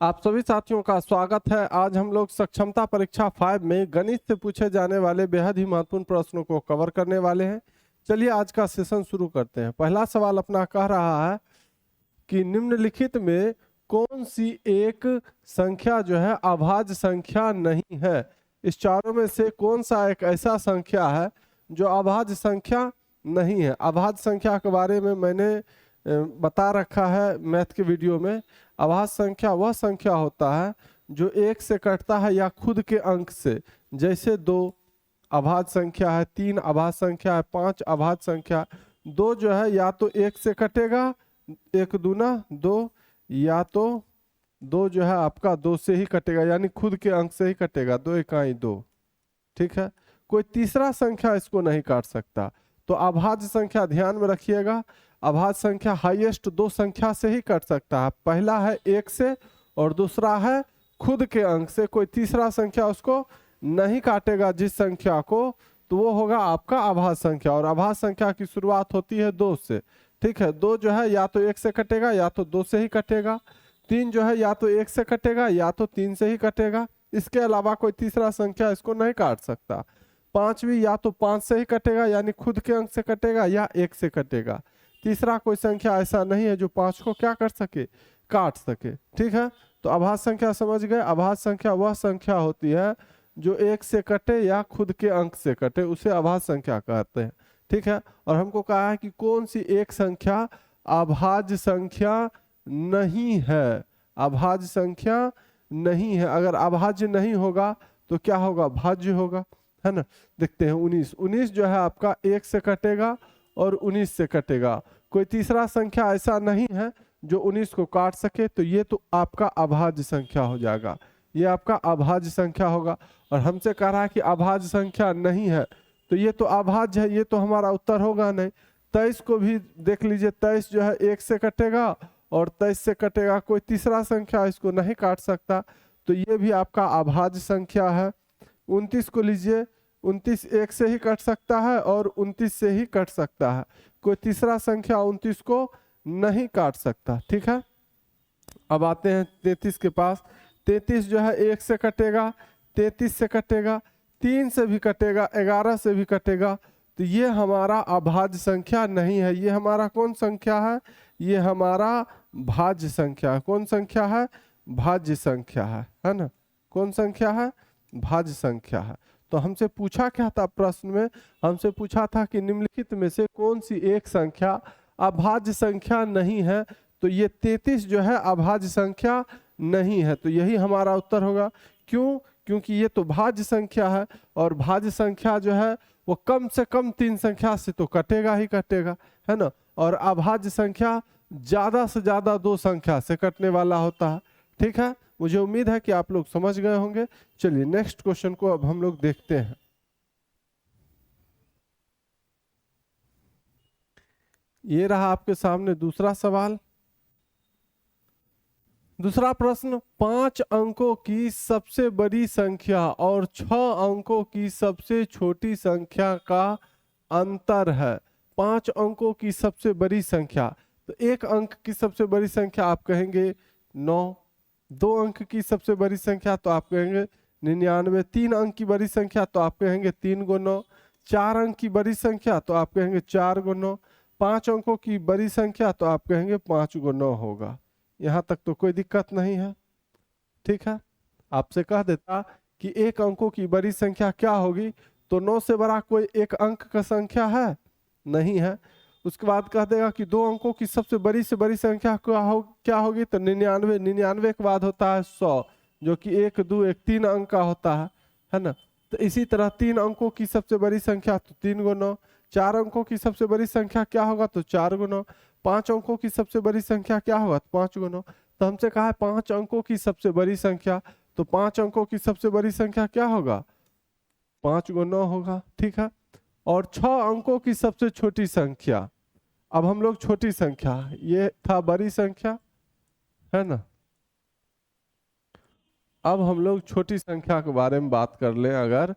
आप सभी साथियों का स्वागत है। आज हम लोग सक्षमता परीक्षा 5 में गणित से पूछे जाने वाले बेहद ही महत्वपूर्ण प्रश्नों को कवर करने वाले हैं। चलिए आज का सेशन शुरू करते हैं। पहला सवाल अपना कह रहा है कि निम्नलिखित में कौन सी एक संख्या जो है अभाज्य संख्या नहीं है। इस चारों में से कौन सा एक ऐसा संख्या है जो अभाज्य संख्या नहीं है। अभाज्य संख्या के बारे में मैंने बता रखा है मैथ के वीडियो में। अभाज्य संख्या वह संख्या होता है जो एक से कटता है या खुद के अंक से। जैसे 2 अभाज्य संख्या है, 3 अभाज्य संख्या है, 5 अभाज्य संख्या। 2 जो है या तो 1 से कटेगा, 1 दूना 2, या तो 2 जो है आपका 2 से ही कटेगा, यानी खुद के अंक से ही कटेगा। 2 इकाई 2, ठीक है। कोई तीसरा संख्या इसको नहीं काट सकता। तो अभाज्य संख्या ध्यान में रखिएगा, अभाज्य संख्या हाईएस्ट 2 संख्या से ही कट सकता है। पहला है 1 से और दूसरा है खुद के अंक से। कोई तीसरा संख्या उसको नहीं काटेगा जिस संख्या को, तो वो होगा आपका अभाज्य संख्या। और अभाज्य संख्या की शुरुआत होती है 2 से, ठीक है। 2 जो है या तो 1 से कटेगा या तो 2 से ही कटेगा। 3 जो है या तो 1 से कटेगा या तो 3 से ही कटेगा। इसके अलावा कोई तीसरा संख्या इसको नहीं काट सकता। 5 भी या तो 5 से ही कटेगा, यानी खुद के अंक से कटेगा, या 1 से कटेगा। तीसरा कोई संख्या ऐसा नहीं है जो 5 को क्या कर सके, काट सके, ठीक है। तो अभाज्य संख्या समझ गए। अभाज्य संख्या वह संख्या होती है जो 1 से कटे या खुद के अंक से कटे, उसे अभाज्य संख्या कहते हैं, ठीक है। और हमको कहा है कि कौन सी एक संख्या अभाज्य संख्या नहीं है। अभाज्य संख्या नहीं है। अगर अभाज्य नहीं होगा तो क्या होगा, भाज्य होगा, है ना। देखते हैं 19 जो है आपका 1 से कटेगा और 19 से कटेगा। कोई तीसरा संख्या ऐसा नहीं है जो 19 को काट सके, तो ये तो आपका अभाज्य संख्या हो जाएगा, ये आपका अभाज्य संख्या होगा। और हमसे कह रहा है कि अभाज्य संख्या नहीं है, तो ये तो अभाज्य है, ये तो हमारा उत्तर होगा नहीं। 23 को भी देख लीजिए, 23 जो है 1 से कटेगा और 23 से कटेगा। कोई तीसरा संख्या इसको नहीं काट सकता, तो ये भी आपका अभाज्य संख्या है। 29 को लीजिए, 29 1 से ही कट सकता है और 29 से ही कट सकता है। कोई तीसरा संख्या 29 को नहीं काट सकता, ठीक है। अब आते हैं 33 के पास। 33 जो है 1 से कटेगा, 33 से कटेगा, 3 से भी कटेगा, 11 से भी कटेगा। तो ये हमारा अभाज्य संख्या नहीं है। ये हमारा कौन संख्या है, ये हमारा भाज्य संख्या है। कौन संख्या है, भाज्य संख्या है ना। कौन संख्या है, भाज्य संख्या है। तो हमसे पूछा क्या था प्रश्न में, हमसे पूछा था कि निम्नलिखित में से कौन सी एक संख्या अभाज्य संख्या नहीं है। तो ये 33 जो है अभाज्य संख्या नहीं है, तो यही हमारा उत्तर होगा। क्यों, क्योंकि ये तो भाज्य संख्या है और भाज्य संख्या जो है वो कम से कम 3 संख्या से तो कटेगा ही कटेगा, है ना। और अभाज्य संख्या ज्यादा से ज्यादा 2 संख्या से कटने वाला होता है, ठीक है। मुझे उम्मीद है कि आप लोग समझ गए होंगे। चलिए नेक्स्ट क्वेश्चन को अब हम लोग देखते हैं। ये रहा आपके सामने दूसरा सवाल। दूसरा प्रश्न, 5 अंकों की सबसे बड़ी संख्या और 6 अंकों की सबसे छोटी संख्या का अंतर है। 5 अंकों की सबसे बड़ी संख्या, तो 1 अंक की सबसे बड़ी संख्या आप कहेंगे 9, 2 अंक की सबसे बड़ी संख्या तो आप कहेंगे 99, 3 अंक की बड़ी संख्या तो आप कहेंगे 3 × 9, 4 अंक की बड़ी संख्या तो आप कहेंगे 4 × 9, 5 अंकों की बड़ी संख्या तो आप कहेंगे 5 × 9 होगा। यहाँ तक तो कोई दिक्कत नहीं है, ठीक है। आपसे कह देता कि 1 अंकों की बड़ी संख्या क्या होगी, तो 9 से बड़ा कोई 1 अंक का संख्या है, नहीं है। उसके बाद कह देगा कि 2 अंकों की सबसे बड़ी से बड़ी संख्या क्या होगी, तो 99। 99 के बाद होता है 100, जो कि 1 2 1 3 अंक का होता है ना। तो इसी तरह 3 अंकों की सबसे बड़ी संख्या तो 3 × 9, 4 अंकों की सबसे बड़ी संख्या क्या होगा, तो 4 × 9, 5 अंकों की सबसे बड़ी संख्या क्या होगा, तो 5 × 9। तो हमसे कहा है 5 अंकों की सबसे बड़ी संख्या, तो 5 अंकों की सबसे बड़ी संख्या क्या होगा, 5 × 9 होगा, ठीक है। और 6 अंकों की सबसे छोटी संख्या, अब हम लोग छोटी संख्या, ये था बड़ी संख्या, है ना। अब हम लोग छोटी संख्या के बारे में बात कर लें अगर,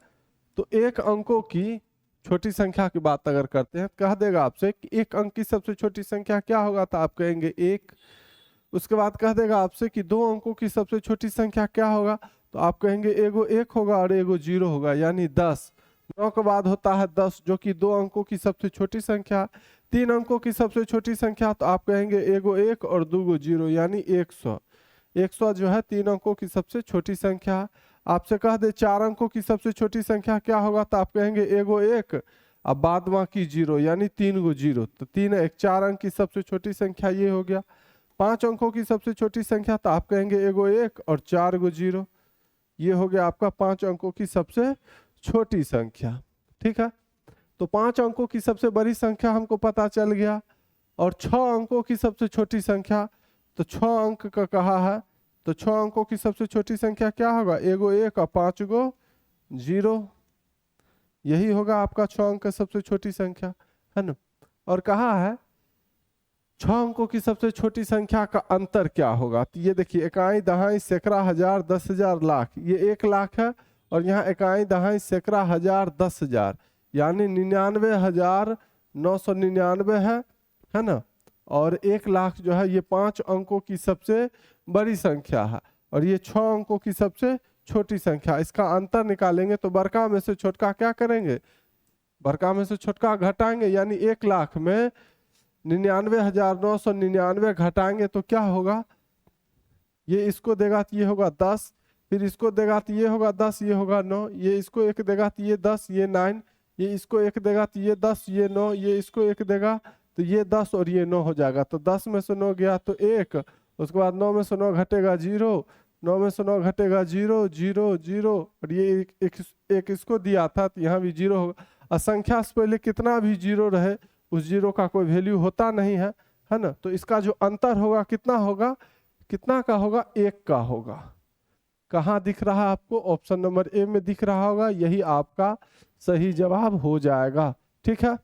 तो 1 अंकों की छोटी संख्या की बात अगर करते हैं, कह देगा आपसे कि 1 अंक की सबसे छोटी संख्या क्या होगा, तो आप कहेंगे 1। उसके बाद कह देगा आपसे कि 2 अंकों की सबसे छोटी संख्या क्या होगा, तो आप कहेंगे एगो 1 होगा और एगो 0 होगा, यानी 10। 9 के बाद होता है 10 जो कि 2 अंकों की सबसे छोटी संख्या। 3 अंकों की सबसे छोटी संख्या, तो आप कहेंगे एगो 1 और 2 0, यानी 100। 100 जो है 3 अंकों की सबसे छोटी संख्या। आपसे कह दे 4 अंकों की सबसे छोटी संख्या क्या होगा, तो आप कहेंगे एगो 1 अब बाद बाकी 0, यानी 3 0। तो 3 1 4 अंक की सबसे छोटी संख्या ये हो गया। 5 अंकों की सबसे छोटी संख्या, तो आप कहेंगे एगो 1 और 4 0। ये हो गया आपका 5 अंकों की सबसे छोटी संख्या। ठीक है, तो 5 अंकों की सबसे बड़ी संख्या हमको पता चल गया। और 6 अंकों की सबसे छोटी संख्या, तो 6 अंक का कहा है, तो 6 अंकों की सबसे छोटी संख्या क्या होगा, एगो 1 और 5 0। यही होगा आपका 6 अंक का सबसे छोटी संख्या, है ना। और कहा है 6 अंकों की सबसे छोटी संख्या का अंतर क्या होगा, तो ये देखिए इकाई दहाई सैकड़ा हजार 10,000 लाख, ये 1 लाख है। और यहाँ इकाई दहाई सैकड़ा हजार 10,000, यानी 99,999 है ना। और 1 लाख जो है ये 5 अंकों की सबसे बड़ी संख्या है और ये 6 अंकों की सबसे छोटी संख्या। इसका अंतर निकालेंगे तो बड़का में से छोटका क्या करेंगे, बड़का में से छोटका घटाएंगे, यानी 1 लाख में 99,999 घटाएंगे तो क्या होगा, ये इसको देगा तो ये होगा 10, फिर इसको देगा तो ये होगा 10, ये होगा 9, ये इसको 1 देगा तो ये 10, ये 9, ये इसको 1 देगा तो ये 10, ये 9, ये इसको 1 देगा तो ये 10 और ये 9 हो जाएगा। तो 10 में से 9 गया तो 1, उसके बाद 9 में से 9 घटेगा 0, 9 में से 9 घटेगा 0 0 0, और ये एक इसको दिया था तो यहाँ भी 0 होगा। असंख्या से पहले कितना भी 0 रहे उस 0 का कोई वैल्यू होता नहीं है ना। तो इसका जो अंतर होगा कितना होगा, कितना का होगा, 1 का होगा। कहाँ दिख रहा है आपको, ऑप्शन नंबर ए में दिख रहा होगा, यही आपका सही जवाब हो जाएगा। ठीक है।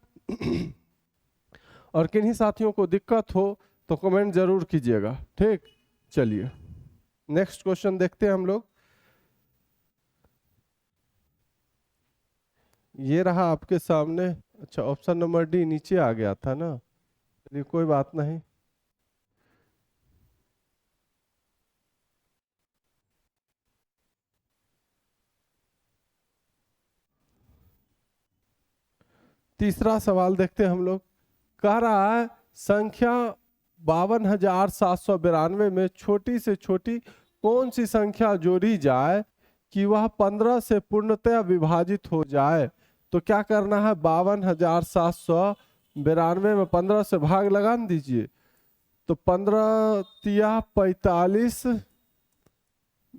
और किन्हीं साथियों को दिक्कत हो तो कमेंट जरूर कीजिएगा। ठीक, चलिए नेक्स्ट क्वेश्चन देखते हैं हम लोग। ये रहा आपके सामने। अच्छा, ऑप्शन नंबर डी नीचे आ गया था ना, चलिए कोई बात नहीं। तीसरा सवाल देखते हैं हम लोग। कह रहा है संख्या 52,792 में छोटी से छोटी कौन सी संख्या जोड़ी जाए कि वह 15 से पूर्णतया विभाजित हो जाए। तो क्या करना है, 52,792 में 15 से भाग लगा दीजिए, तो 15 तिया 45,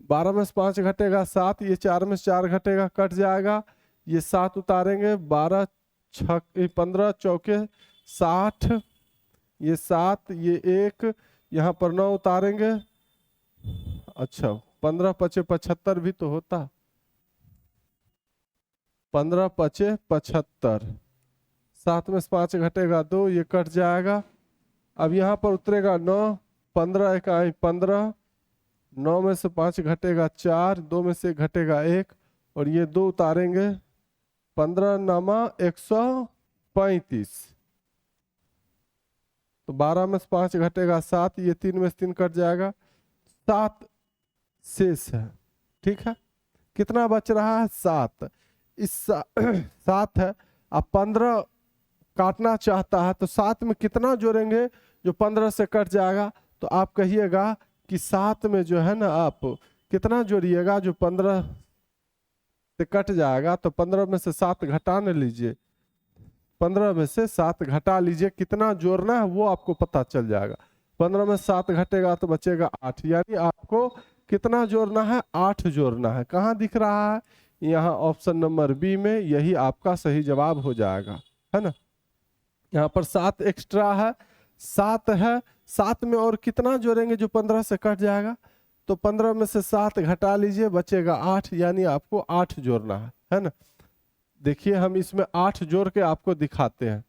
12 में से 5 घटेगा 7, ये 4 में से 4 घटेगा कट जाएगा, ये 7 उतारेंगे, 12 15 चौके 60, ये 7, ये 1, यहाँ पर 9 उतारेंगे। अच्छा, 15 पचे 75 भी तो होता, 15 पचे 75, 7 में से 5 घटेगा 2, ये कट जाएगा। अब यहाँ पर उतरेगा 9, 15 इकाई 15, 9 में से 5 घटेगा 4, 2 में से घटेगा 1, और ये 2 उतारेंगे, 15 नामा 135, तो 12 में से 5 घटेगा 7, ये 3 में से 3 कट जाएगा, 7 शेष है। ठीक है, कितना बच रहा है, 7। इस 7 है, अब 15 काटना चाहता है तो 7 में कितना जोड़ेंगे जो 15 से कट जाएगा, तो आप कहिएगा कि 7 में जो है ना आप कितना जोड़िएगा जो 15 से कट जाएगा, तो 15 में से 7 घटा न लीजिए, 15 में से 7 घटा लीजिए, कितना जोड़ना है वो आपको पता चल जाएगा। 15 में 7 घटेगा तो बचेगा 8, यानी आपको कितना जोड़ना है, 8 जोड़ना है। कहाँ दिख रहा है, यहाँ ऑप्शन नंबर बी में, यही आपका सही जवाब हो जाएगा, है ना। यहाँ पर 7 एक्स्ट्रा है, 7 है, 7 में और कितना जोड़ेंगे जो 15 से कट जाएगा, तो 15 में से 7 घटा लीजिए, बचेगा 8, यानी आपको 8 जोड़ना है ना। देखिए हम इसमें 8 जोड़ के आपको दिखाते हैं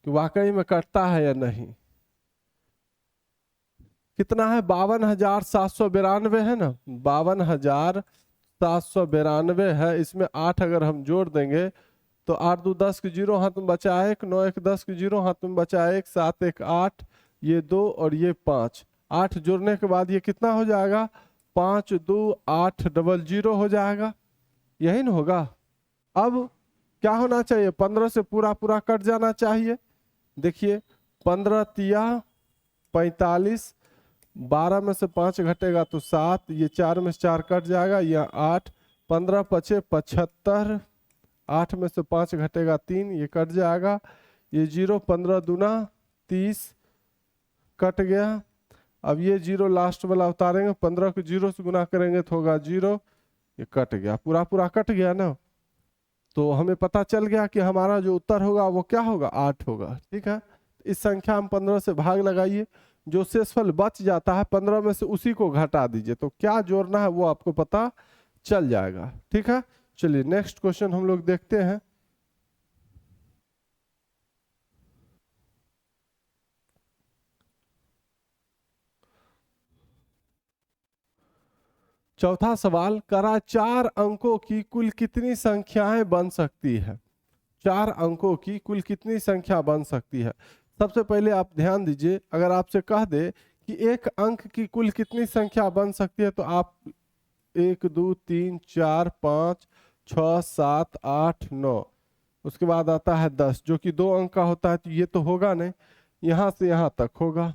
कि वाकई में कटता है या नहीं। कितना है, 52,792 है ना, 52,792 है। इसमें 8 अगर हम जोड़ देंगे तो 8 2 10 के 0 हाथ में बचा 1, 9 1 10 के 0 हाथ में बचा 1, 7 1 8, ये 2 और ये 5। 8 जोड़ने के बाद ये कितना हो जाएगा, 5 2 8 0 हो जाएगा, यही ना होगा। अब क्या होना चाहिए, 15 से पूरा पूरा कट जाना चाहिए। देखिए 15 तिया 45, 12 में से 5 घटेगा तो 7, ये 4 में से 4 कट जाएगा, यह 8, 15 पचे 75, 8 में से 5 घटेगा 3, ये कट जाएगा, ये 0, 15 दूना 30 कट गया। अब ये 0 लास्ट वाला उतारेंगे, 15 को 0 से गुना करेंगे तो होगा 0, ये कट गया, पूरा पूरा कट गया ना। तो हमें पता चल गया कि हमारा जो उत्तर होगा वो क्या होगा, 8 होगा। ठीक है, इस संख्या में 15 से भाग लगाइए, जो शेषफल बच जाता है 15 में से उसी को घटा दीजिए, तो क्या जोड़ना है वो आपको पता चल जाएगा। ठीक है, चलिए नेक्स्ट क्वेश्चन हम लोग देखते हैं। चौथा सवाल करा, 4 अंकों की कुल कितनी संख्याएं बन सकती है। 4 अंकों की कुल कितनी संख्या बन सकती है। सबसे पहले आप ध्यान दीजिए, अगर आपसे कह दे कि एक अंक की कुल कितनी संख्या बन सकती है, तो आप 1 2 3 4 5 6 7 8 9, उसके बाद आता है 10 जो कि 2 अंक का होता है, तो ये तो होगा नहीं, यहाँ से यहाँ तक होगा।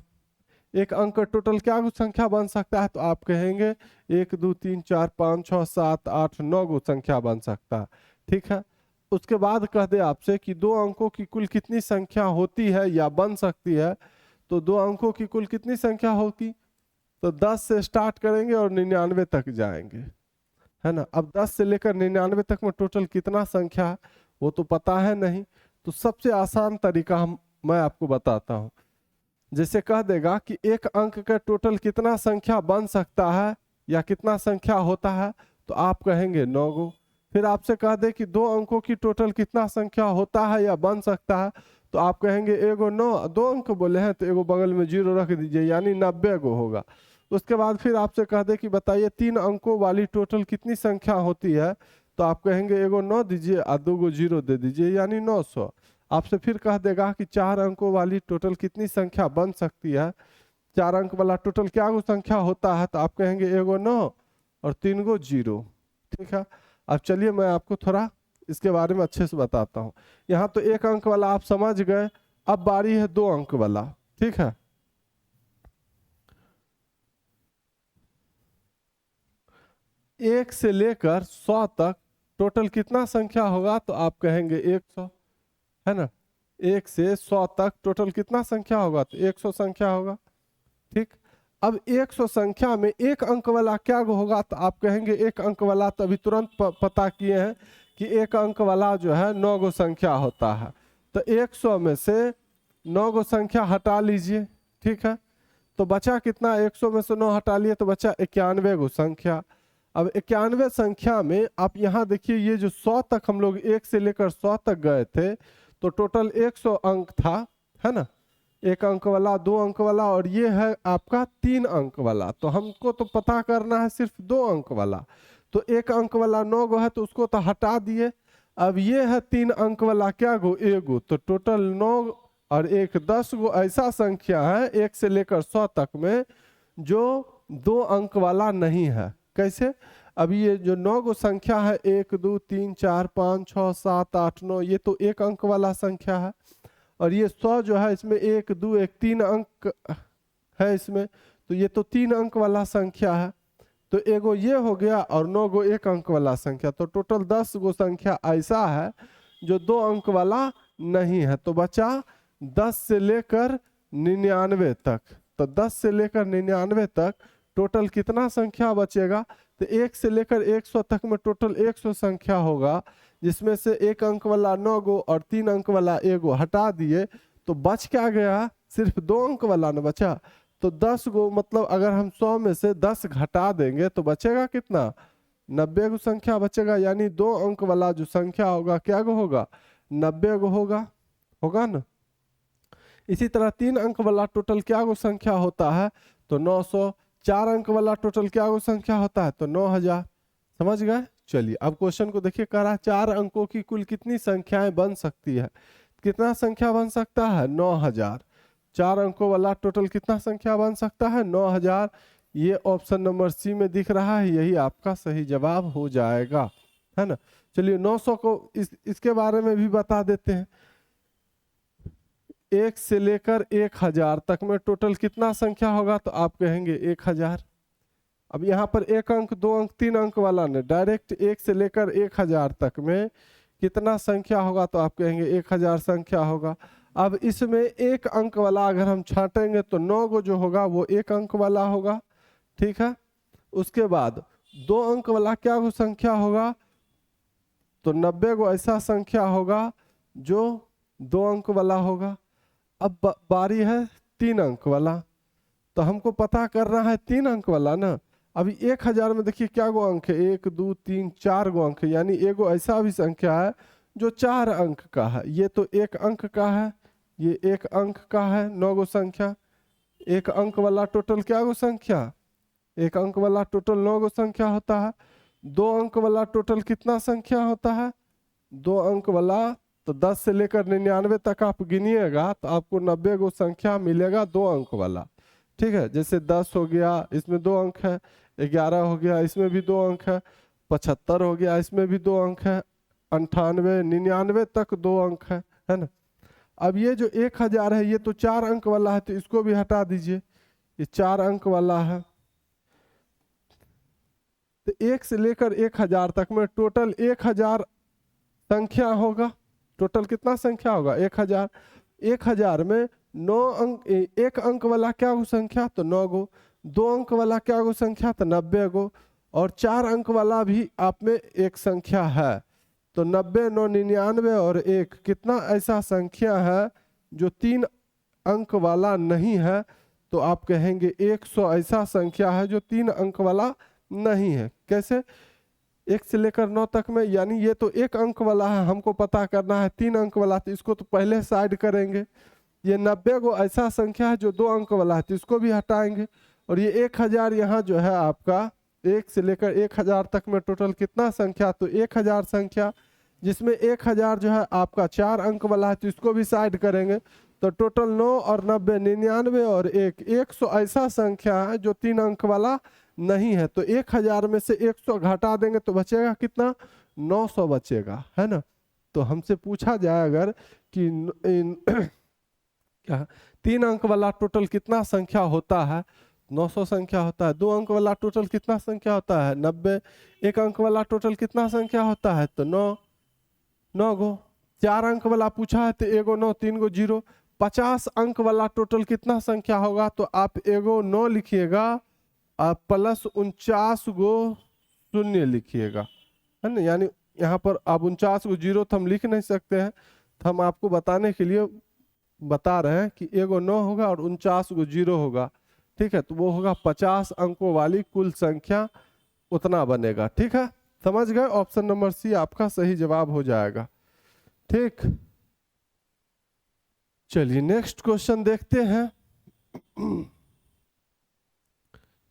एक अंक का टोटल क्या गो संख्या बन सकता है, तो आप कहेंगे 1 2 3 4 5 6 7 8 9 गो संख्या बन सकता है। ठीक है, उसके बाद कह दे आपसे कि 2 अंकों की कुल कितनी संख्या होती है या बन सकती है, तो 2 अंकों की कुल कितनी संख्या होगी, तो 10 से स्टार्ट करेंगे और 99 तक जाएंगे, है ना। अब 10 से लेकर 99 तक में टोटल कितना संख्या है वो तो पता है नहीं, तो सबसे आसान तरीका मैं आपको बताता हूँ। जैसे कह देगा कि एक अंक का टोटल कितना संख्या बन सकता है या कितना संख्या होता है, तो आप कहेंगे 9 गो। फिर आपसे कह दे कि 2 अंकों की टोटल कितना संख्या होता है या बन सकता है, तो आप कहेंगे एगो 9, 2 अंक बोले हैं तो एगो बगल में 0 रख दीजिए, यानी 90 गो होगा। उसके बाद फिर आपसे कह दे कि बताइए 3 अंकों वाली टोटल कितनी संख्या होती है, तो आप कहेंगे एगो 9 दीजिए और 2 गो 0 दे दीजिए, यानी 900। आपसे फिर कह देगा कि 4 अंकों वाली टोटल कितनी संख्या बन सकती है, 4 अंक वाला टोटल क्या गो संख्या होता है, तो आप कहेंगे एगो 9 और 3 गो 0। ठीक है, अब चलिए मैं आपको थोड़ा इसके बारे में अच्छे से बताता हूँ। यहाँ तो 1 अंक वाला आप समझ गए, अब बारी है 2 अंक वाला। ठीक है, 1 से लेकर 100 तक टोटल कितना संख्या होगा, तो आप कहेंगे 100, है ना। 1 से 100 तक टोटल कितना संख्या होगा, तो 100 संख्या होगा। ठीक, अब 100 संख्या में 1 अंक वाला क्या होगा, तो आप कहेंगे 1 अंक वाला, तो अभी तुरंत पता किए हैं कि 1 अंक वाला जो है 9 गो संख्या होता है, तो 100 में से 9 गो संख्या हटा लीजिए। ठीक है, तो बचा कितना, 100 में से 9 हटा लिए तो बचा 91 गो संख्या। अब 91 संख्या में आप यहाँ देखिए, ये जो 100 तक हम लोग 1 से लेकर 100 तक गए थे, तो टोटल 100 अंक था, है ना। 1 अंक वाला, 2 अंक वाला, और ये है आपका 3 अंक वाला। तो हमको तो पता करना है सिर्फ 2 अंक वाला, तो 1 अंक वाला 9 गो है तो उसको तो हटा दिए। अब ये है 3 अंक वाला क्या गो, एगो, तो टोटल 9 और 1 10 गो ऐसा संख्या है 1 से लेकर 100 तक में जो 2 अंक वाला नहीं है। कैसे, अभी ये जो 9 गो संख्या है 1 2 3 4 5 6 7 8 9, ये तो 1 अंक वाला संख्या है, और ये 100 जो है इसमें 1 2 1 3 अंक है इसमें, तो ये तो 3 अंक वाला संख्या है। तो एगो ये हो गया और 9 गो 1 अंक वाला संख्या, तो टोटल 10 गो संख्या ऐसा है जो 2 अंक वाला नहीं है। तो बचा 10 से लेकर 99 तक, तो 10 से लेकर 99 तक टोटल कितना संख्या बचेगा, तो 1 से लेकर 100 तक में टोटल 100 संख्या होगा, जिसमें से 1 अंक वाला 9 गो और 3 अंक वाला एगो हटा दिए, तो बच क्या गया, सिर्फ 2 अंक वाला न बचा। तो 10 गो मतलब अगर हम 100 में से 10 घटा देंगे तो बचेगा कितना, 90 गो संख्या बचेगा, यानी 2 अंक वाला जो संख्या होगा क्या गो होगा, 90 गो होगा, होगा ना। इसी तरह 3 अंक वाला टोटल क्या गो संख्या होता है, तो 900। 4 अंक वाला टोटल क्या गो संख्या होता है, तो 9000। समझ गए। चलिए अब क्वेश्चन को देखिए, कह रहा है 4 अंकों की कुल कितनी संख्याएं बन सकती है, कितना संख्या बन सकता है, 9000। 4 अंकों वाला टोटल कितना संख्या बन सकता है? 9000। ये ऑप्शन नंबर सी में दिख रहा है, यही आपका सही जवाब हो जाएगा, है ना। चलिए 900 को इसके बारे में भी बता देते हैं। 1 से लेकर 1000 तक में टोटल कितना संख्या होगा? तो आप कहेंगे 1000। अब यहाँ पर 1 अंक, 2 अंक, 3 अंक वाला ने डायरेक्ट 1 से लेकर 1000 तक में कितना संख्या होगा? तो आप कहेंगे 1000 संख्या होगा। अब इसमें 1 अंक वाला अगर हम छांटेंगे तो 9 गो जो होगा वो 1 अंक वाला होगा, ठीक है। उसके बाद 2 अंक वाला क्या गो संख्या होगा? तो 90 गो ऐसा संख्या होगा जो 2 अंक वाला होगा। अब बारी है 3 अंक वाला, तो हमको पता करना है 3 अंक वाला ना। अभी 1000 में देखिए क्या गो अंक है? 1 2 3 4 गो अंक है, यानी एगो ऐसा भी संख्या है जो 4 अंक का है। ये तो 1 अंक का है, ये 1 अंक का है, 9 गो संख्या। 1 अंक वाला टोटल क्या गो संख्या? 1 अंक वाला टोटल 9 गो संख्या होता है। 2 अंक वाला टोटल कितना संख्या होता है? 2 अंक वाला तो 10 से लेकर 99 तक आप गिनिएगा तो आपको 90 गो संख्या मिलेगा 2 अंक वाला, ठीक है। जैसे 10 हो गया, इसमें 2 अंक है। 11 हो गया, इसमें भी 2 अंक है। 75 हो गया, इसमें भी 2 अंक है। 98, 99 तक 2 अंक है ना। अब ये जो 1000 है ये तो 4 अंक वाला है, तो इसको भी हटा दीजिए, ये 4 अंक वाला है। तो 1 से लेकर 1000 तक में टोटल 1000 संख्या होगा। टोटल कितना संख्या होगा? 1000। 1000 में 9 अंक, 1 अंक वाला क्या गो संख्या? तो 9 गो। 2 अंक वाला क्या गो संख्या? तो 90 गो। और 4 अंक वाला भी आप में एक संख्या है। तो 90, 9, 99 और 1 कितना ऐसा संख्या है जो 3 अंक वाला नहीं है? तो आप कहेंगे 100 ऐसा संख्या है जो 3 अंक वाला नहीं है। कैसे? 1 से लेकर 9 तक में, यानी ये तो 1 अंक वाला है, हमको पता करना है 3 अंक वाला, तो इसको तो पहले साइड करेंगे। ये 90 गो ऐसा संख्या है जो 2 अंक वाला है, तो इसको भी हटाएंगे। और ये 1000 यहाँ जो है आपका 1 से लेकर 1000 तक में टोटल कितना संख्या? तो 1000 संख्या, जिसमें 1000 जो है आपका 4 अंक वाला है, तो इसको भी साइड करेंगे। तो टोटल 9 और 90, 99 और 1, 100 ऐसा संख्या है जो 3 अंक वाला नहीं है। तो 1000 में से 100 घटा देंगे तो बचेगा कितना? 900 बचेगा, है ना। तो हमसे पूछा जाए अगर कि क्या 3 अंक वाला टोटल कितना संख्या होता है? 900 संख्या होता है। 2 अंक वाला टोटल कितना संख्या होता है? 90। 1 अंक वाला टोटल कितना संख्या होता है? तो 9 गो। 4 अंक वाला पूछा है तो एगो 9, 3 गो 0। 50 अंक वाला टोटल कितना संख्या होगा? तो आप एगो 9 लिखिएगा आप प्लस 49 गो शून्य लिखिएगा, है ना। यानी यहाँ पर आप 49 गो 0 तो हम लिख नहीं सकते हैं, तो हम आपको बताने के लिए बता रहे हैं कि एगो 9 होगा और 49 गो 0 होगा, ठीक है। तो वो होगा 50 अंकों वाली कुल संख्या, उतना बनेगा, ठीक है। समझ गए? ऑप्शन नंबर सी आपका सही जवाब हो जाएगा, ठीक। चलिए नेक्स्ट क्वेश्चन देखते हैं।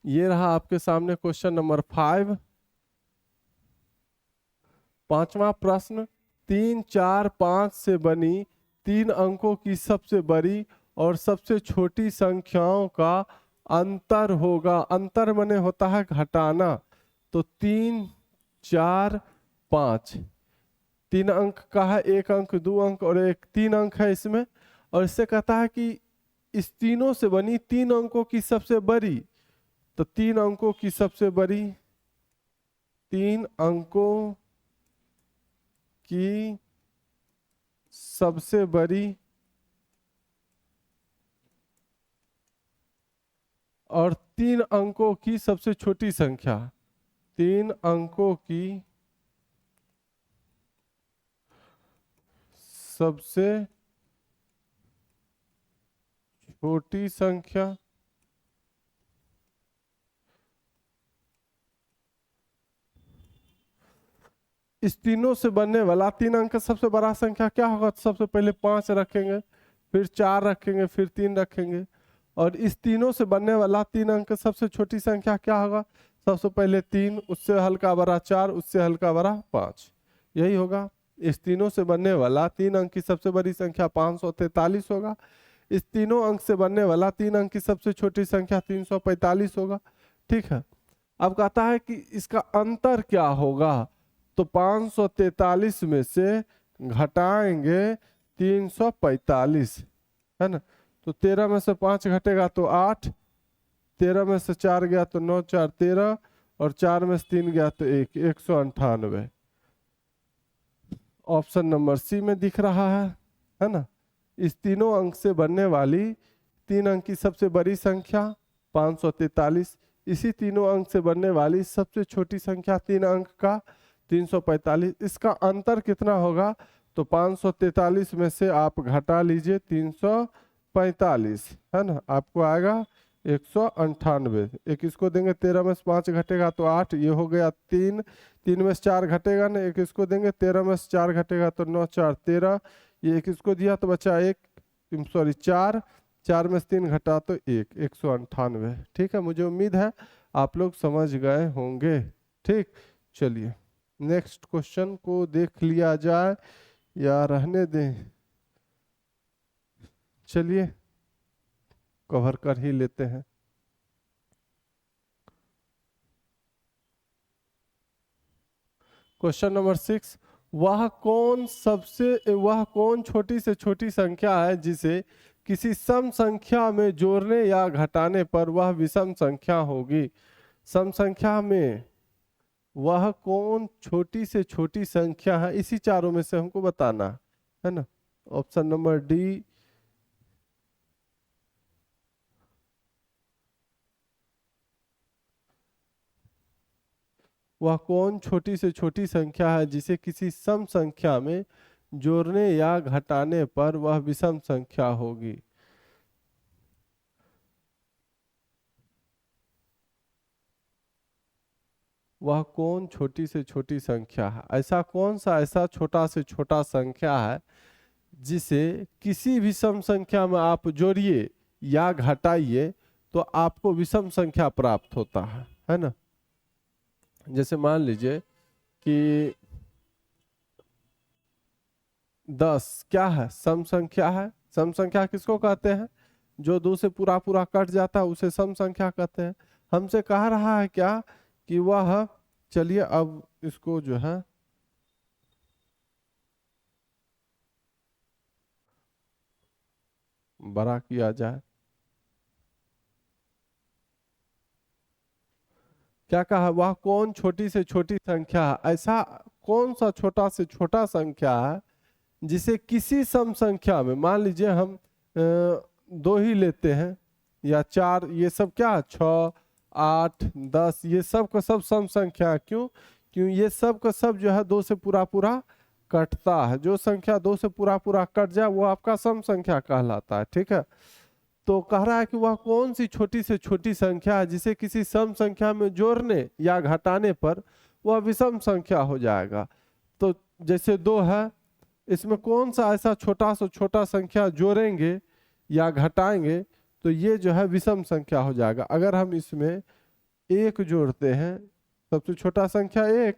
ये रहा आपके सामने क्वेश्चन नंबर 5। 5वां प्रश्न, 3, 4, 5 से बनी 3 अंकों की सबसे बड़ी और सबसे छोटी संख्याओं का अंतर होगा। अंतर माने होता है घटाना। तो 3, 4, 5 3 अंक का है, 1 अंक, 2 अंक और 3 अंक है इसमें। और इससे कहता है कि इस तीनों से बनी 3 अंकों की सबसे बड़ी, तो 3 अंकों की सबसे बड़ी, 3 अंकों की सबसे बड़ी और 3 अंकों की सबसे छोटी संख्या, 3 अंकों की सबसे छोटी संख्या इस तीनों से बनने वाला 3 अंक का सबसे बड़ा संख्या क्या होगा? तो सबसे पहले 5 रखेंगे, फिर 4 रखेंगे, फिर 3 रखेंगे। और इस तीनों से बनने वाला 3 अंक का सबसे छोटी संख्या क्या होगा? सबसे पहले 3, उससे हल्का बड़ा 4, उससे हल्का बड़ा 5, यही होगा। इस तीनों से बनने वाला 3 अंक की सबसे बड़ी संख्या 543 होगा। इस तीनों अंक से बनने वाला 3 अंक की सबसे छोटी संख्या 345 होगा। ठीक है, अब कहता है कि इसका अंतर क्या होगा, तो 543 में से घटाएंगे 345, है ना। तो 13 में से 5 घटेगा तो 8, 13 में से 4 गया तो 9 4 13, और 4 में से 3 गया तो 1, 198। ऑप्शन नंबर सी में दिख रहा है ना। इस तीनों अंक से बनने वाली 3 अंक की सबसे बड़ी संख्या 543, इसी तीनों अंक से बनने वाली सबसे छोटी संख्या 3 अंक का 345। इसका अंतर कितना होगा, तो 543 में से आप घटा लीजिए 345, है ना, आपको आएगा 198। एक इसको देंगे, 13 में से 5 घटेगा तो 8, ये हो गया 3, 3 में से 4 घटेगा ना, एक इसको देंगे, 13 में से 4 घटेगा तो 9 4 13, ये एक इसको दिया तो बचा 4, 4 में से 3 घटा तो 1, 198। ठीक है, मुझे उम्मीद है आप लोग समझ गए होंगे। ठीक, चलिए नेक्स्ट क्वेश्चन को देख लिया जाए या रहने दें, चलिए कवर कर ही लेते हैं। क्वेश्चन नंबर 6, वह कौन छोटी से छोटी संख्या है जिसे किसी सम संख्या में जोड़ने या घटाने पर वह विषम संख्या होगी। सम संख्या में वह कौन छोटी से छोटी संख्या है, इसी चारों में से हमको बताना है ना। ऑप्शन नंबर डी, वह कौन छोटी से छोटी संख्या है जिसे किसी सम संख्या में जोड़ने या घटाने पर वह विषम संख्या होगी। वह कौन छोटी से छोटी संख्या है, ऐसा कौन सा ऐसा छोटा से छोटा संख्या है जिसे किसी भी सम संख्या में आप जोड़िए या घटाइए तो आपको विषम संख्या प्राप्त होता है ना। जैसे मान लीजिए कि 10 क्या है, सम संख्या है। सम संख्या किसको कहते हैं, जो 2 से पूरा पूरा कट जाता है उसे सम संख्या कहते हैं। हमसे कह रहा है क्या कि वह, चलिए अब इसको जो है बड़ा किया जाए। क्या कहा, वह कौन छोटी से छोटी संख्या है, ऐसा कौन सा छोटा से छोटा संख्या है जिसे किसी सम संख्या में, मान लीजिए हम 2 ही लेते हैं या 4, ये सब क्या 6 8 10, ये सब का सब सम संख्या है। क्यों ये सब का सब जो है 2 से पूरा पूरा कटता है। जो संख्या 2 से पूरा पूरा कट जाए वो आपका सम संख्या कहलाता है। ठीक है, तो कह रहा है कि वह कौन सी छोटी से छोटी संख्या है जिसे किसी सम संख्या में जोड़ने या घटाने पर वह विषम संख्या हो जाएगा। तो जैसे 2 है, इसमें कौन सा ऐसा छोटा से छोटा संख्या जोड़ेंगे या घटाएंगे तो ये जो है विषम संख्या हो जाएगा। अगर हम इसमें 1 जोड़ते हैं, सबसे छोटा संख्या 1,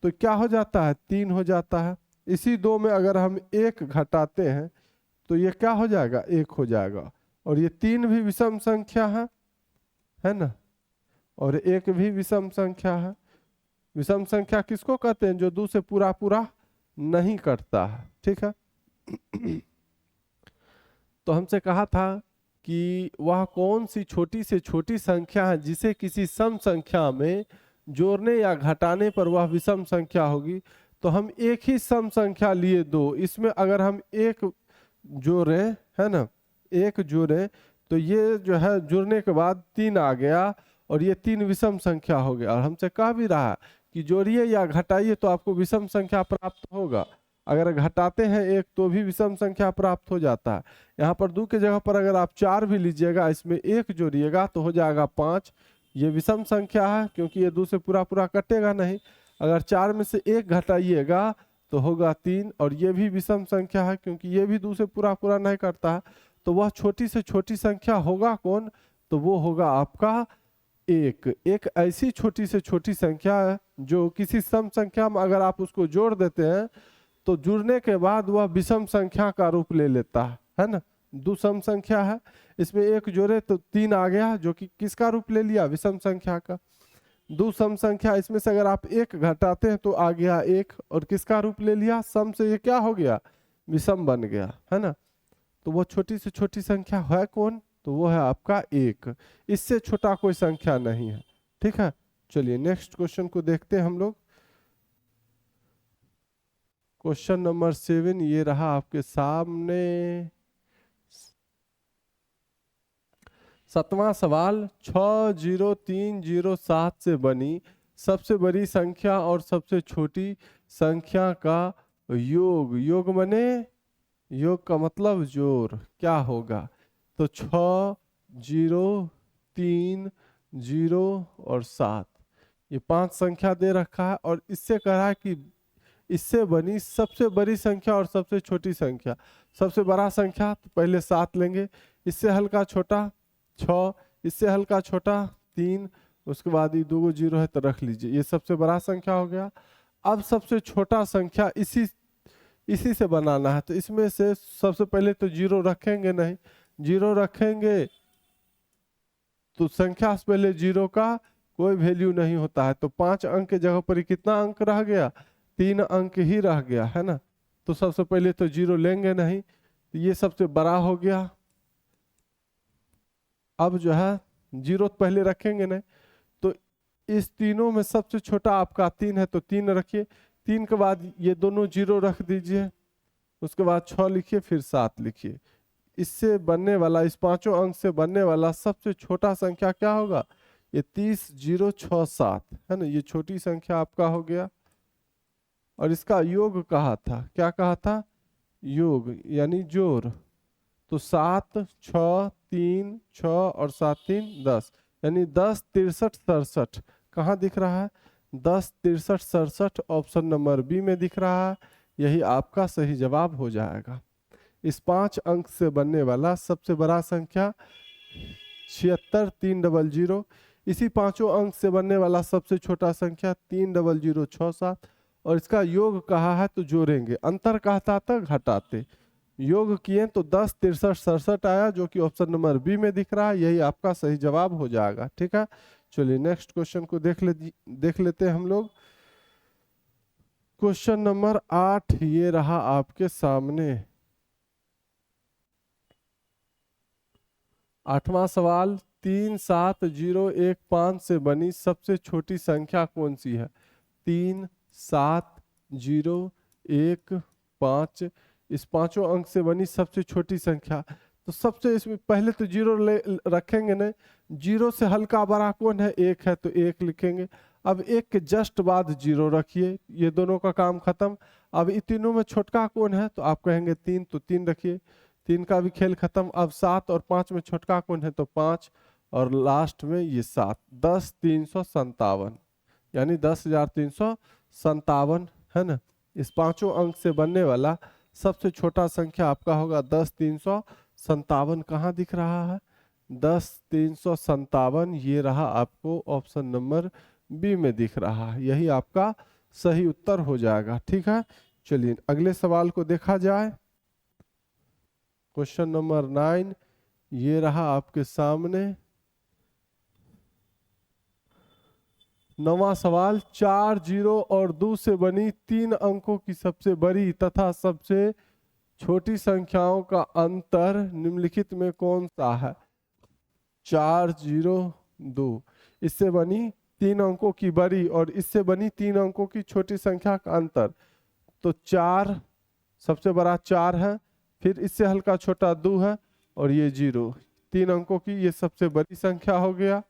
तो क्या हो जाता है 3 हो जाता है। इसी 2 में अगर हम 1 घटाते हैं तो ये क्या हो जाएगा 1 हो जाएगा। और ये 3 भी विषम संख्या है ना, और 1 भी विषम संख्या है। विषम संख्या किसको कहते हैं, जो 2 से पूरा पूरा नहीं कटता है। ठीक है, तो हमसे कहा था कि वह कौन सी छोटी से छोटी संख्या है जिसे किसी सम संख्या में जोड़ने या घटाने पर वह विषम संख्या होगी। तो हम एक ही सम संख्या लिए 2, इसमें अगर हम 1 जोड़े, है ना, 1 जोड़े तो ये जो है जुड़ने के बाद 3 आ गया और ये 3 विषम संख्या हो गया। और हमसे कह भी रहा कि जोड़िए या घटाइए तो आपको विषम संख्या प्राप्त होगा। अगर घटाते हैं 1 तो भी विषम संख्या प्राप्त हो जाता है। यहाँ पर 2 की जगह पर अगर आप 4 भी लीजिएगा, इसमें 1 जोड़िएगा तो हो जाएगा 5। ये विषम संख्या है क्योंकि ये 2 से पूरा पूरा कटेगा नहीं। अगर 4 में से 1 घटाइएगा तो होगा 3, और ये भी विषम संख्या है क्योंकि ये भी 2 से पूरा पूरा नहीं करता है। तो वह छोटी से छोटी संख्या होगा कौन, तो वो होगा आपका 1। एक ऐसी छोटी से छोटी संख्या है जो किसी सम संख्या में अगर आप उसको जोड़ देते हैं तो जुड़ने के बाद वह विषम संख्या का रूप ले लेता है ना। दुसम संख्या है, इसमें एक जोड़े तो 3 आ गया, जो कि किसका रूप ले लिया, विषम संख्या का। दुसम संख्या, इसमें से अगर आप एक घटाते हैं तो आ गया 1, और किसका रूप ले लिया, सम से ये क्या हो गया, विषम बन गया, है ना। तो वो छोटी से छोटी संख्या है कौन, तो वो है आपका 1। इससे छोटा कोई संख्या नहीं है, ठीक है। चलिए नेक्स्ट क्वेश्चन को देखते हैं हम लोग। क्वेश्चन नंबर 7 ये रहा आपके सामने। 7वां सवाल, 60307 से बनी सबसे बड़ी संख्या और सबसे छोटी संख्या का योग, योग मने योग का मतलब जोड़, क्या होगा, तो 6, 0, 3, 0 और 7, ये 5 संख्या दे रखा है, और इससे कह रहा है कि इससे बनी सबसे बड़ी संख्या और सबसे छोटी संख्या। सबसे बड़ा संख्या तो पहले 7 लेंगे, इससे हल्का छोटा 6, इससे हल्का छोटा 3, उसके बाद ये 2 जीरो है तो रख लीजिए, ये सबसे बड़ा संख्या हो गया। अब सबसे छोटा संख्या इसी से बनाना है, तो इसमें से सबसे पहले तो 0 रखेंगे नहीं, 0 रखेंगे तो संख्या से पहले 0 का कोई वैल्यू नहीं होता है, तो 5 अंक के जगह पर कितना अंक रह गया, 3 अंक ही रह गया, है ना। तो सबसे पहले तो 0 लेंगे नहीं, तो ये सबसे बड़ा हो गया। अब जो है 0 पहले रखेंगे नहीं, तो इस तीनों में सबसे छोटा आपका 3 है, तो 3 रखिए, 3 के बाद ये दोनों 0 रख दीजिए, उसके बाद 6 लिखिए, फिर 7 लिखिए। इससे बनने वाला, इस पांचों अंक से बनने वाला सबसे छोटा संख्या क्या होगा, ये 30, 0, 6, 7, है ना, ये छोटी संख्या आपका हो गया। और इसका योग कहा था, क्या कहा था, योग यानी जोड़, तो 7, 6, 3, 6 और 7, 3, 10, यानी 10, 63, 67 कहाँ दिख रहा है, 10, 63, 67 ऑप्शन नंबर बी में दिख रहा है, यही आपका सही जवाब हो जाएगा। इस 5 अंक से बनने वाला सबसे बड़ा संख्या 76, 300, इसी पांचों अंक से बनने वाला सबसे छोटा संख्या 30067, और इसका योग कहा है तो जोड़ेंगे, अंतर कहता था घटाते, योग किए तो 10, 63, 67 आया, जो कि ऑप्शन नंबर बी में दिख रहा है, यही आपका सही जवाब हो जाएगा, ठीक है। चलिए नेक्स्ट क्वेश्चन को देख लेते हैं हम लोग। क्वेश्चन नंबर 8 ये रहा आपके सामने। 8वां सवाल, 37015 से बनी सबसे छोटी संख्या कौन सी है, 3, 7, 0, 1, 5, इस पांचों अंक से बनी सबसे छोटी संख्या, तो सबसे इसमें पहले तो 0 रखेंगे नहीं, 0 से हल्का बड़ा कौन है, 1 है, तो 1 लिखेंगे। अब 1 के जस्ट बाद 0 रखिए, ये दोनों का काम खत्म। अब इन तीनों में छोटका कौन है, तो आप कहेंगे 3, तो 3 रखिए, 3 का भी खेल खत्म। अब 7 और 5 में छोटका कौन है, तो 5, और लास्ट में ये 7, 10, 357, यानी 10,357, है ना। इस पांचों अंक से बनने वाला सबसे छोटा संख्या आपका होगा 10,357, कहाँ दिख रहा है, 10,357, ये रहा आपको ऑप्शन नंबर बी में दिख रहा है, यही आपका सही उत्तर हो जाएगा, ठीक है। चलिए अगले सवाल को देखा जाए। क्वेश्चन नंबर 9 ये रहा आपके सामने। 9वां सवाल, 4 0 और 2 से बनी 3 अंकों की सबसे बड़ी तथा सबसे छोटी संख्याओं का अंतर निम्नलिखित में कौन सा है, 4, 0, 2, इससे बनी 3 अंकों की बड़ी और इससे बनी 3 अंकों की छोटी संख्या का अंतर, तो 4 सबसे बड़ा 4 है, फिर इससे हल्का छोटा 2 है, और ये 0, 3 अंकों की ये सबसे बड़ी संख्या हो गया।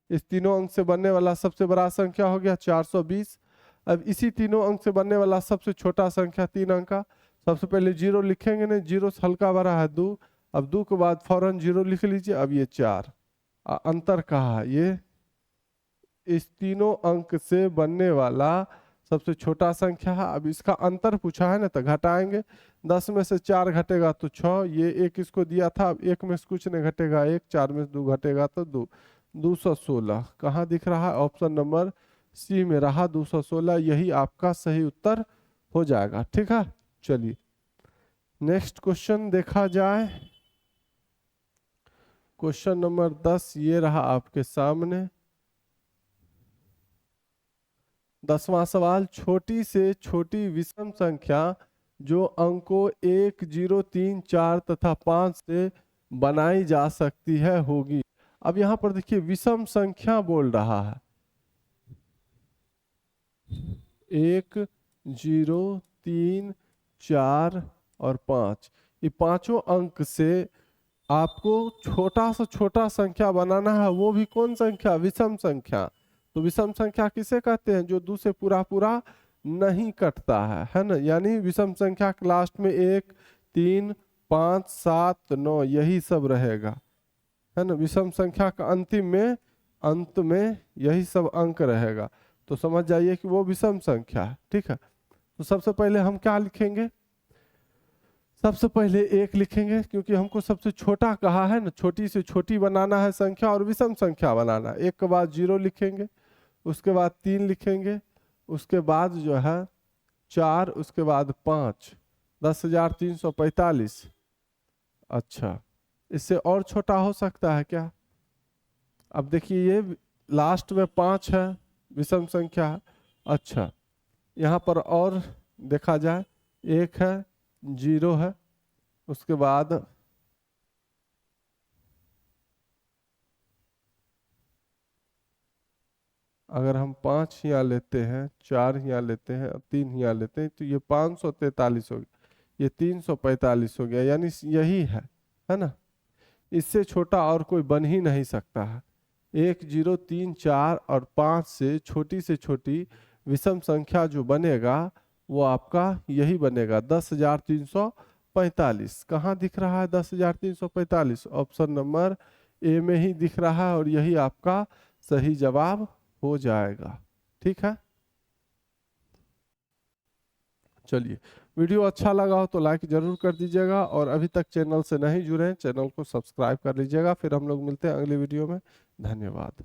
इस तीनों अंक से बनने वाला सबसे बड़ा संख्या हो गया 420। अब इसी तीनों अंक से बनने वाला सबसे छोटा संख्या 3 अंक का, सबसे पहले 0 लिखेंगे नहीं, 0 से हल्का बड़ा है 2, अब 2 के बाद फौरन 0 लिख लीजिए। अब ये 4 अंतर कहा है, ये इस तीनों अंक से बनने वाला सबसे छोटा संख्या है। अब इसका अंतर पूछा है ना, तो घटाएंगे, 10 में से 4 घटेगा तो 6, ये 1 इसको दिया था, अब 1 में से कुछ नहीं घटेगा 1, 4 में से 2 घटेगा तो 2, 216 कहाँ दिख रहा है, ऑप्शन नंबर सी में रहा 216, यही आपका सही उत्तर हो जाएगा, ठीक है। चलिए नेक्स्ट क्वेश्चन देखा जाए। क्वेश्चन नंबर 10 ये रहा आपके सामने। 10वां सवाल, छोटी से छोटी विषम संख्या जो अंकों 1, 0, 3, 4 तथा 5 से बनाई जा सकती है होगी। अब यहां पर देखिए विषम संख्या बोल रहा है, 1, 0, 3, 4 और 5। ये पांचों अंक से आपको छोटा से छोटा संख्या बनाना है, वो भी कौन संख्या? विषम संख्या। तो विषम संख्या किसे कहते हैं? जो 2 से पूरा पूरा नहीं कटता है ना। यानी विषम संख्या के लास्ट में 1, 3, 5, 7, 9 यही सब रहेगा, है ना। विषम संख्या का अंत में यही सब अंक रहेगा, तो समझ जाइए कि वो विषम संख्या है। ठीक है, तो सबसे पहले हम क्या लिखेंगे? सबसे पहले 1 लिखेंगे, क्योंकि हमको सबसे छोटा कहा है ना, छोटी से छोटी बनाना है संख्या और विषम संख्या बनाना है। 1 के बाद 0 लिखेंगे, उसके बाद 3 लिखेंगे, उसके बाद जो है 4, उसके बाद 5, 10,345। अच्छा, इससे और छोटा हो सकता है क्या? अब देखिए ये लास्ट में 5 है, विषम संख्या है। अच्छा, यहाँ पर और देखा जाए, 1 है, 0 है, उसके बाद अगर हम 5 यहाँ लेते हैं, 4 यहाँ लेते हैं और 3 यहाँ लेते हैं, तो ये 543 हो गया, ये 345 हो गया, यानी यही है ना। इससे छोटा और कोई बन ही नहीं सकता है। 1, 0, 3, 4 और 5 से छोटी विषम संख्या जो बनेगा वो आपका यही बनेगा, 10,345। कहाँ दिख रहा है 10,345? ऑप्शन नंबर ए में ही दिख रहा है, और यही आपका सही जवाब हो जाएगा। ठीक है, चलिए, वीडियो अच्छा लगा हो तो लाइक जरूर कर दीजिएगा, और अभी तक चैनल से नहीं जुड़े हैं चैनल को सब्सक्राइब कर लीजिएगा। फिर हम लोग मिलते हैं अगली वीडियो में। धन्यवाद।